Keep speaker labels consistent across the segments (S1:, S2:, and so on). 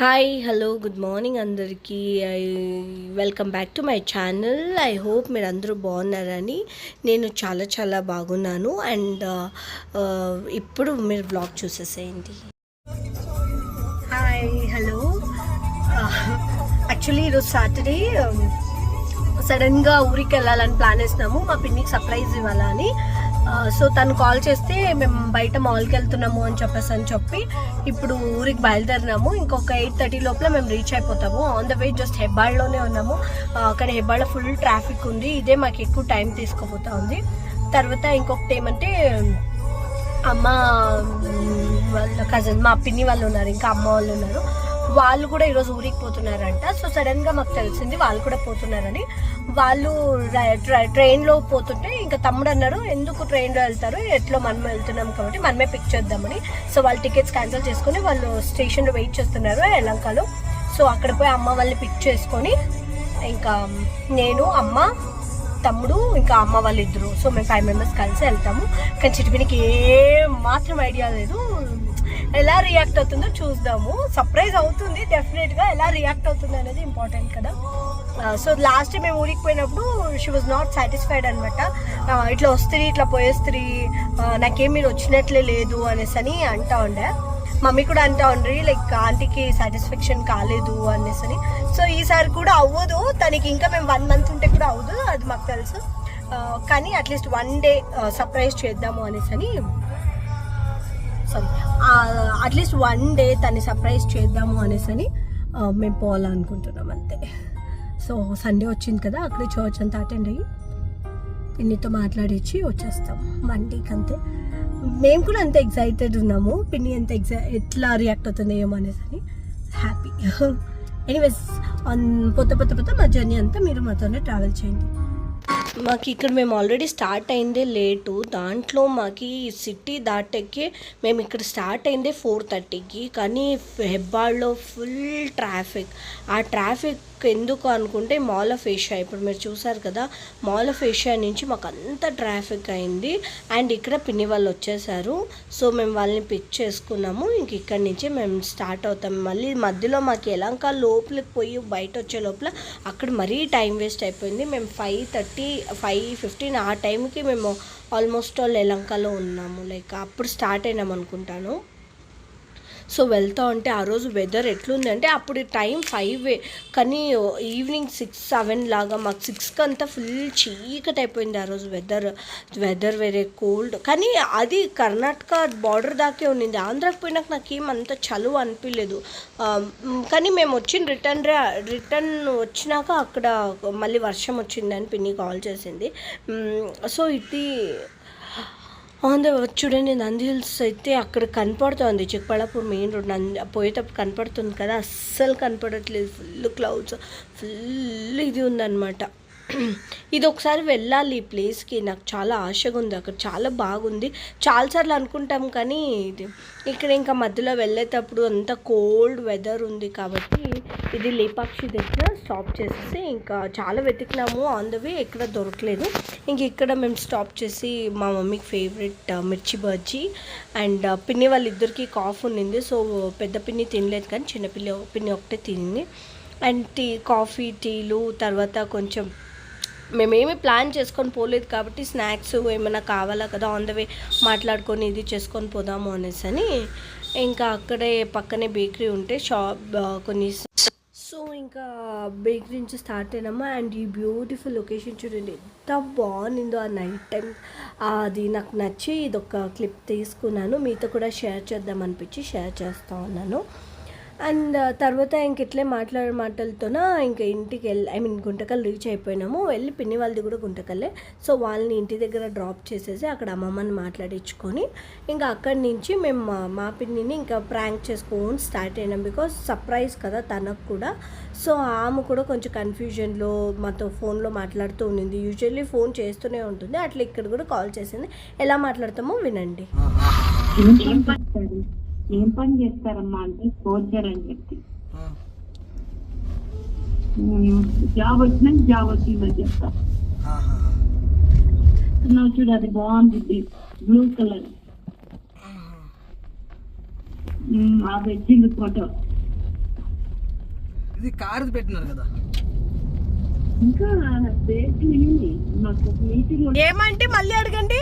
S1: Hi hello good morning అందరికీ. Welcome back to my channel. I hope మీరు అందరూ బాగున్నారని. నేను చాలా చాలా బాగున్నాను. అండ్ ఇప్పుడు మీరు బ్లాగ్ చూసేసేయండి. Hi hello. యాక్చువల్లీ ఈరోజు సాటర్డే సడన్గా ఊరికి వెళ్ళాలని ప్లాన్ వేసినాము. మా పిన్నికి సర్ప్రైజ్ ఇవ్వాలని. సో తను కాల్ చేస్తే మేము బయట మాల్కి వెళ్తున్నాము అని చెప్పి ఇప్పుడు ఊరికి బయలుదేరినాము. ఇంకొక 8:30 లోపల మేము రీచ్ అయిపోతాము. ఆన్ ద వే జస్ట్ హెబ్బాడ్లోనే ఉన్నాము. కానీ హెబ్బాడ్లో ఫుల్ ట్రాఫిక్ ఉంది. ఇదే మాకు ఎక్కువ టైం తీసుకోపోతా ఉంది. తర్వాత ఇంకొకటి ఏమంటే అమ్మ వాళ్ళ కజిన్, మా పిన్ని వాళ్ళు ఉన్నారు, ఇంకా అమ్మ వాళ్ళు ఉన్నారు. వాళ్ళు కూడా ఈరోజు ఊరికి పోతున్నారంట. సో సడన్గా మాకు తెలిసింది వాళ్ళు కూడా పోతున్నారని. వాళ్ళు ట్రైన్లో పోతుంటే ఇంకా తమ్ముడు అన్నారు, ఎందుకు ట్రైన్లో వెళ్తారు, ఎట్లో మనం వెళ్తున్నాం కాబట్టి మనమే పిక్ చేద్దామని. సో వాళ్ళు టికెట్స్ క్యాన్సిల్ చేసుకొని వాళ్ళు స్టేషన్లో వెయిట్ చేస్తున్నారు యలంకలో. సో అక్కడ పోయి అమ్మ వాళ్ళని పిక్ చేసుకొని ఇంకా నేను, అమ్మ, తమ్ముడు, ఇంకా అమ్మ వాళ్ళిద్దరు, సో మేము 5 మెంబర్స్ కలిసి వెళ్తాము. కానీ చిటిపినికి ఏం మాత్రం ఐడియా లేదు. ఎలా రియాక్ట్ అవుతుందో చూద్దాము. సర్ప్రైజ్ అవుతుంది డెఫినెట్గా. ఎలా రియాక్ట్ అవుతుంది అనేది ఇంపార్టెంట్ కదా. సో లాస్ట్ మేము ఊరికి పోయినప్పుడు షీ వాజ్ నాట్ సాటిస్ఫైడ్ అనమాట. ఇట్లా వస్తుంది, ఇట్లా పోయేస్తుంది, నాకేం మీరు వచ్చినట్లే లేదు అనేసి అని అంటా ఉండే. మమ్మీ కూడా అంటా ఉండ్రి, లైక్ ఆంటీకి సాటిస్ఫాక్షన్ కాలేదు అనేసి అని. సో ఈసారి కూడా అవ్వదు తనకి. ఇంకా మేము 1 మంత్ ఉంటే కూడా అవ్వదు, అది మాకు తెలుసు. కానీ అట్లీస్ట్ 1 డే సర్ప్రైజ్ చేద్దాము అనేసి అని, అట్లీస్ట్ 1 డే తన్ని సర్ప్రైజ్ చేద్దాము అనేసి అని మేము పోవాలనుకుంటున్నాం అంతే. సో సండే వచ్చింది కదా, అక్కడ చర్చ్ అంతా అటెండ్ అయ్యి పిన్నితో మాట్లాడించి వచ్చేస్తాం మండీకి అంతే. మేము కూడా అంత ఎగ్జైటెడ్ ఉన్నాము. పిన్ని ఎంత ఎట్లా రియాక్ట్ అవుతుంది ఏమో అనేసి అని హ్యాపీ. ఎనీవేస్ పోతే మా జర్నీ అంతా మీరు మాతోనే ట్రావెల్ చేయండి. మాకు ఇక్కడ మేము ఆల్రెడీ స్టార్ట్ అయిందే లేటు. దాంట్లో మాకు సిటీ దాటెక్కి మేము ఇక్కడ స్టార్ట్ అయిందే 4:30కి. కానీ హెబ్బాడ్లో ఫుల్ ట్రాఫిక్. ఆ ట్రాఫిక్ ఎందుకు అనుకుంటే మాల్ ఆఫ్ ఏషియా, ఇప్పుడు మీరు చూసారు కదా, మాల్ ఆఫ్ ఏషియా నుంచి మాకు అంత ట్రాఫిక్ అయింది. అండ్ ఇక్కడ పిన్ని వాళ్ళు వచ్చేసారు. సో మేము వాళ్ళని పిక్ చేసుకున్నాము. ఇంక ఇక్కడి నుంచి మేము స్టార్ట్ అవుతాం. మళ్ళీ మధ్యలో మాకు యలంక లోపలికి పోయి బయట వచ్చే లోపల అక్కడ మరీ టైం వేస్ట్ అయిపోయింది. మేము 5:30, 5:15 ఆ టైంకి మేము ఆల్మోస్ట్ యలంకలో ఉన్నాము. లైక్ అప్పుడు స్టార్ట్ అయినాం అనుకుంటాను. సో వెళ్తా ఉంటే ఆ రోజు వెదర్ ఎట్లుందంటే అప్పుడు టైం 5 కానీ ఈవినింగ్ 6, 7 లాగా మాకు 6కి అంతా ఫుల్ చీకటి అయిపోయింది ఆ రోజు. Weather very cold. కానీ అది కర్ణాటక బార్డర్ దాకే ఉన్నింది. ఆంధ్రాకి పోయినాక నాకేం అంత చలువ అనిపించలేదు. కానీ మేము రిటర్న్ వచ్చినాక అక్కడ మళ్ళీ వర్షం వచ్చిందని పిన్ని కాల్ చేసింది. సో ఇది చూడండి, నంది హిల్స్ అయితే అక్కడ కనపడుతుంది. చిక్కబళ్ళాపూర్ మెయిన్ రోడ్ పోయేటప్పుడు కనపడుతుంది కదా, అస్సలు కనపడట్లేదు. ఫుల్ క్లౌడ్స్, ఫుల్ ఇది ఉందన్నమాట. ఇది ఒకసారి వెళ్ళాలి ఈ ప్లేస్కి. నాకు చాలా ఆశగా ఉంది. అక్కడ చాలా బాగుంది. చాలాసార్లు అనుకుంటాం కానీ ఇక్కడ ఇంకా మధ్యలో వెళ్ళేటప్పుడు అంత కోల్డ్ వెదర్ ఉంది కాబట్టి ఇది లేపాక్షి దగ్గర స్టాప్ చేసేసి ఇంకా చాలా వెతికినాము. ఆన్ ద వే ఎక్కడ దొరకలేదు. ఇంక ఇక్కడ మేము స్టాప్ చేసి మా మమ్మీకి ఫేవరెట్ మిర్చి బజ్జీ అండ్ పిన్ని వాళ్ళిద్దరికి కాఫ్ ఉన్నింది. సో పెద్ద పిన్ని తినలేదు కానీ చిన్న పిన్ని ఒకటే తినింది. అండ్ కాఫీ, టీలు, తర్వాత కొంచెం మేమేమి ప్లాన్ చేసుకొని పోలేదు కాబట్టి స్నాక్స్ ఏమైనా కావాలా కదా, ఆన్ ద వే మాట్లాడుకొని ఇది చేసుకొని పోదాము అనేసి అని ఇంకా అక్కడే పక్కనే బేకరీ ఉంటే కొన్ని. సో ఇంకా బేకరీ నుంచి స్టార్ట్ అయినామా. అండ్ ఈ బ్యూటిఫుల్ లొకేషన్ చూడండి ఎంత బాగుందో. ఆ నైట్ టైం అది నాకు నచ్చి ఇదొక క్లిప్ తీసుకున్నాను. మీతో కూడా షేర్ చేద్దాం అనిపించి షేర్ చేస్తూ ఉన్నాను. అండ్ తర్వాత ఇంకెట్లే మాటలతోన ఇంకా ఇంటికి గుంటకల్ రీచ్ అయిపోయినాము. వెళ్ళి పిన్ని వాళ్ళది కూడా గుంటకల్లే. సో వాళ్ళని ఇంటి దగ్గర డ్రాప్ చేసేసి అక్కడ అమ్మమ్మని మాట్లాడించుకొని ఇంకా అక్కడి నుంచి మేము మా పిన్నిని ఇంకా ప్రాంక్ చేసుకొని స్టార్ట్ అయినాం. బికాజ్ సర్ప్రైజ్ కదా తనకు కూడా. సో ఆమె కూడా కొంచెం కన్ఫ్యూజన్లో మాతో ఫోన్లో మాట్లాడుతూ ఉండింది. యూజువల్లీ ఫోన్ చేస్తూనే ఉంటుంది, అట్లా ఇక్కడ కూడా కాల్ చేసింది. ఎలా మాట్లాడతామో వినండి.
S2: ఏం పని చేస్తారమ్మా అంటే ఫోర్జర్ అని చెప్పి జాబ్ వచ్చినా జాబ్ వచ్చిందని చెప్తారు. చూడు అది బాగుంది, బ్లూ కలర్. అది వచ్చింది ఫోటో.
S3: ఇది కారు పెట్టినారు కదా.
S2: ఇంకా డేట్ విని మాకు మీటింగ్
S1: ఏమంటే మళ్ళీ అడగండి.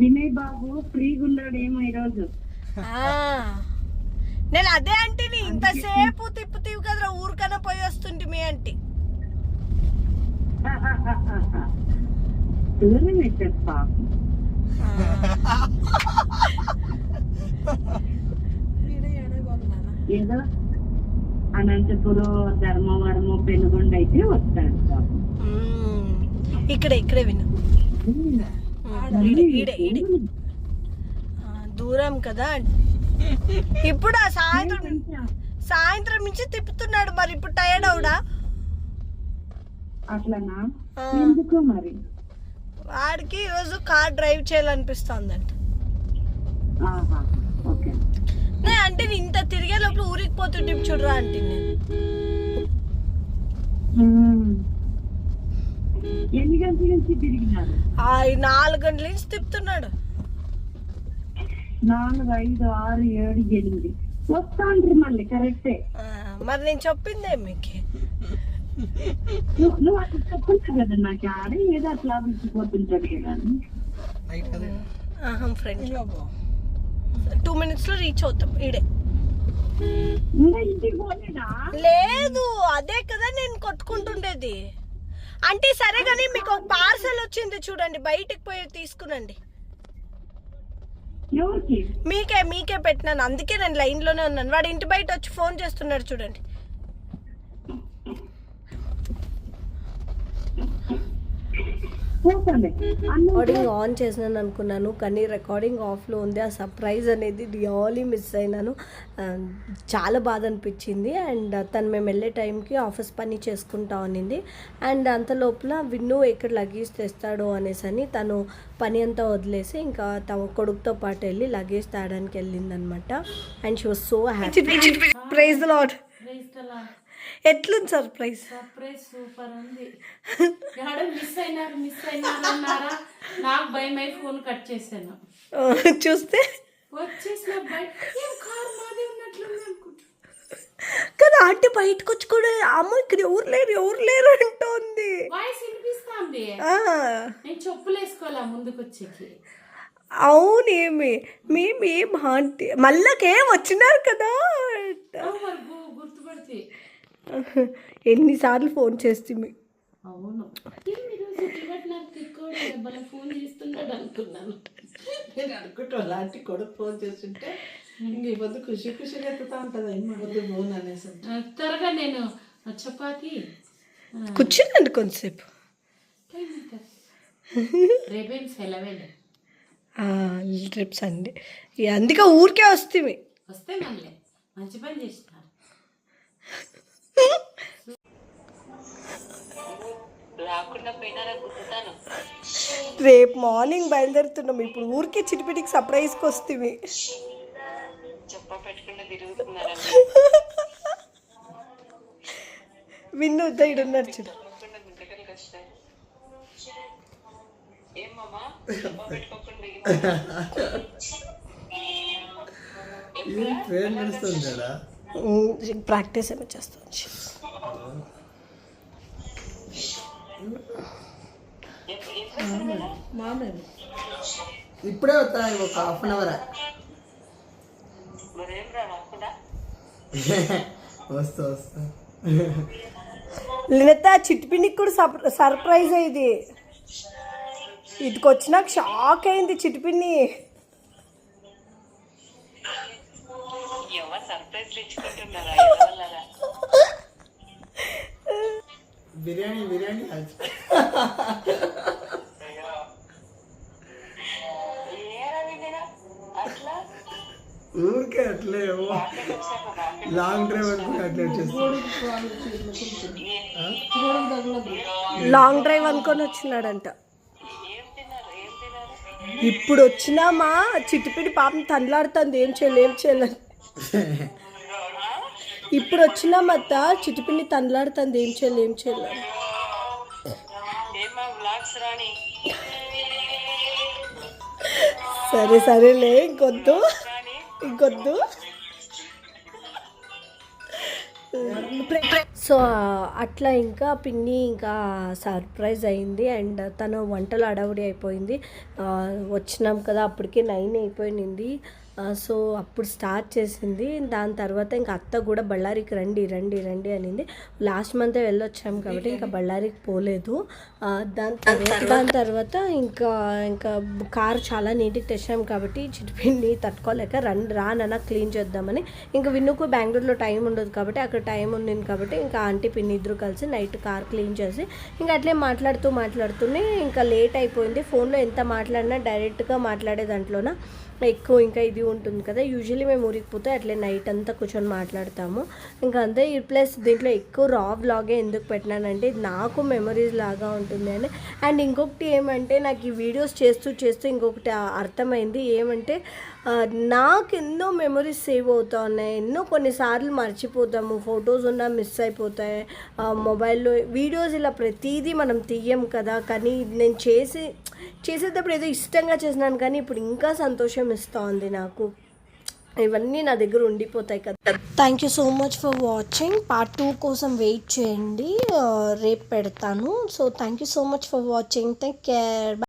S2: వినయ్ బాబు ఫ్రీగా ఉన్నాడు ఏమో ఈరోజు.
S1: నేను అదే అంటే ఇంతసేపు తిప్పుతీవి కదరా, ఊరికన్నా పోయి వస్తుంటే మీ అంటే
S2: దూరమే చెప్పా. ఏదో అనంతపురం ధర్మవరము పెనుగొండ అయితే వస్తాడు బాబు.
S1: ఇక్కడే విను. ఈడే దూరం కదా. ఇప్పుడు ఆ సాయంత్రం నుంచి తిప్పుతున్నాడు. మరి ఇప్పుడు టైర్డ్ అవుడా?
S2: అట్లనా? ఎందుకో మరి
S1: వాడికి ఈరోజు కార్ డ్రైవ్ చేయాలనిపిస్తుందంట.
S2: ఓకే.
S1: అంటే ఇంత తిరిగే లోపల ఊరికి పోతుంటే చూడరా అంటే నేను
S2: ఎన్ని గంటల నుంచి తిరిగినారు?
S1: 4 గంటల నుంచి తిప్పుతున్నాడు.
S2: 4, 5, 6, 7, 8 వస్తాండ్రి మళ్ళీ. కరెక్టే.
S1: మరి నేను చెప్పిందే మీకు.
S2: నువ్వు అట్లా చెప్తున్నా కదా నాకు. ఆడే ఏదో అట్లా విచ్చిపోతుంటాడు కదా.
S1: ఫ్రెండ్ 2 minutes లో రీచ్ అవుతాం. ఈడే
S2: ఇంటికి పోలేదా?
S1: లేదు, అదే కదా నేను కొట్టుకుంటుండేది. అంటే సరే కానీ మీకు ఒక పార్సల్ వచ్చింది చూడండి, బయటికి పోయి తీసుకునండి. మీకే పెట్టినాను, అందుకే నేను లైన్ లోనే ఉన్నాను. వాడు ఇంటి బయట వచ్చి ఫోన్ చేస్తున్నాడు చూడండి. రికార్డింగ్ ఆన్ చేసినాను అనుకున్నాను, కానీ రికార్డింగ్ ఆఫ్లో ఉంది. ఆ సర్ప్రైజ్ అనేది రియల్లీ మిస్ అయినాను. చాలా బాధ అనిపించింది. అండ్ తను మేము వెళ్ళే టైంకి ఆఫీస్ పని చేసుకుంటా ఉన్నింది. అండ్ అంత లోపల విన్ను ఎక్కడ లగేజ్ తెస్తాడో అనేసి అని తను పని అంతా వదిలేసి ఇంకా తమ కొడుకుతో పాటు వెళ్ళి లగేజ్ తేడానికి వెళ్ళిందనమాట. And she was so happy. Praise the lord. ఎట్లుంది సర్ప్రైజ్?
S4: సూపర్ ఉంది. మిస్ అయినారా నాకు భయం అయి ఫోన్ కట్ చేశాను.
S1: చూస్తే
S4: వచ్చేసిన
S1: కదా ఆంటీ బయటకు వచ్చి కూడా అమ్మ ఇక్కడ ఎవరు లేరు అంటోంది.
S4: వాయిస్ వినిపిస్తుంది. నేను చెప్పులు వేసుకోవాలా ముందుకు వచ్చేకి.
S1: అవునేమి మేమేం ఆంటీ మళ్ళాకేం వచ్చినారు కదా.
S4: గుర్తుపడితే
S1: ఎన్నిసార్లు ఫోన్ చేస్తుంది.
S4: అవును, ఫోన్ చేస్తున్నాడు అనుకున్నాను.
S5: నేను అనుకుంటా అలాంటి కొడుకు ఫోన్ చేస్తుంటే ఇంక ఈ పొద్దు ఖుషిగా ఎత్తుతా ఉంటుంది. పొద్దు ఫోన్ అనేసి
S4: త్వరగా నేను చపాతి
S1: కూర్చుందండి కొంతసేపు.
S4: రేపేం సెలవేలే,
S1: రేపు సండే, అందుకే ఊరికే వస్తే
S4: మళ్ళీ మంచి పని చేసినారు.
S1: రేపు మార్నింగ్ బయలుదేరుతున్నాం. ఇప్పుడు ఊరికే చిటిపిటికి సర్ప్రైజ్కి వస్తే విన్ను ఇడున్నాడు చూడు. ప్రాక్టీస్ ఏమో చేస్తాను.
S3: ఇప్పుడే వస్తా, ఒక 1/2 hour. వస్తా
S1: లేత చిట్టిపిండికి కూడా సర్ప్రైజ్ అయ్యింది. ఇటుకు వచ్చినాక షాక్ అయింది చిట్టిపిండి.
S3: బిర్యానీ ఊరికే అట్లే లాంగ్ డ్రైవ్ అనుకుని అట్లే
S1: లాంగ్ డ్రైవ్ అనుకొని వచ్చినాడంట. ఇప్పుడు వచ్చినామా చిట్టిపిడి పాపం తనలాడుతుంది, ఏం చేయాలి. ఇప్పుడు వచ్చినామత్త చిట్టిపిడి తనలాడుతుంది, ఏం చేయాలి. సరేలే, ఇంకొద్దు. సో అట్లా ఇంకా పిన్ని ఇంకా సర్ప్రైజ్ అయింది అండ్ తను వంటలు అడవుడి అయిపోయింది. వచ్చినాం కదా అప్పటికే 9 అయిపోయింది. సో అప్పుడు స్టార్ట్ చేసింది. దాని తర్వాత ఇంకా అత్త కూడా బళ్ళారికి రండి రండి రండి అనింది. లాస్ట్ మంతే వెళ్ళొచ్చాం కాబట్టి ఇంకా బళ్ళారికి పోలేదు. దాని తర్వాత ఇంకా కార్ చాలా నీట్గా తెచ్చాం కాబట్టి చిటిపిన్ని తట్టుకోలేక రానన్నా క్లీన్ చేద్దామని, ఇంకా విన్నుకు బెంగళూరులో టైం ఉండదు కాబట్టి అక్కడ టైం ఉండింది కాబట్టి ఇంకా ఆంటీ పిన్ని ఇద్దరు కలిసి నైట్ కార్ క్లీన్ చేసి ఇంకా అట్లే మాట్లాడుతూనే ఇంకా లేట్ అయిపోయింది. ఫోన్లో ఎంత మాట్లాడినా డైరెక్ట్గా మాట్లాడే దాంట్లోన ఎక్కువ ఇంకా ఇది ఉంటుంది కదా. యూజువల్లీ మేము ఊరికి పోతే అట్లే నైట్ అంతా కూర్చొని మాట్లాడతాము. ఇంకా అంతే. ప్లస్ దీంట్లో ఎక్కువ రా వ్లాగే ఎందుకు పెట్టినానంటే ఇది నాకు మెమరీస్ లాగా ఉంటుంది అని. అండ్ ఇంకొకటి ఏమంటే నాకు ఈ వీడియోస్ చేస్తూ ఇంకొకటి అర్థమైంది ఏమంటే నాకు ఎన్నో మెమరీస్ సేవ్ అవుతా ఉన్నాయి. కొన్నిసార్లు మర్చిపోతాము, ఫొటోస్ ఉన్నా మిస్ అయిపోతాయి మొబైల్లో. వీడియోస్ ఇలా ప్రతిదీ మనం తీయం కదా, కానీ నేను చేసేటప్పుడు ఏదో ఇష్టంగా చేసినాను కానీ ఇప్పుడు ఇంకా సంతోషం ఇస్తూ ఉంది నాకు. ఇవన్నీ నా దగ్గర ఉండిపోతాయి కదా. Thank you so much for watching. Part 2 కోసం వెయిట్ చేయండి, రేపు పెడతాను. So thank you so much for watching. Take care.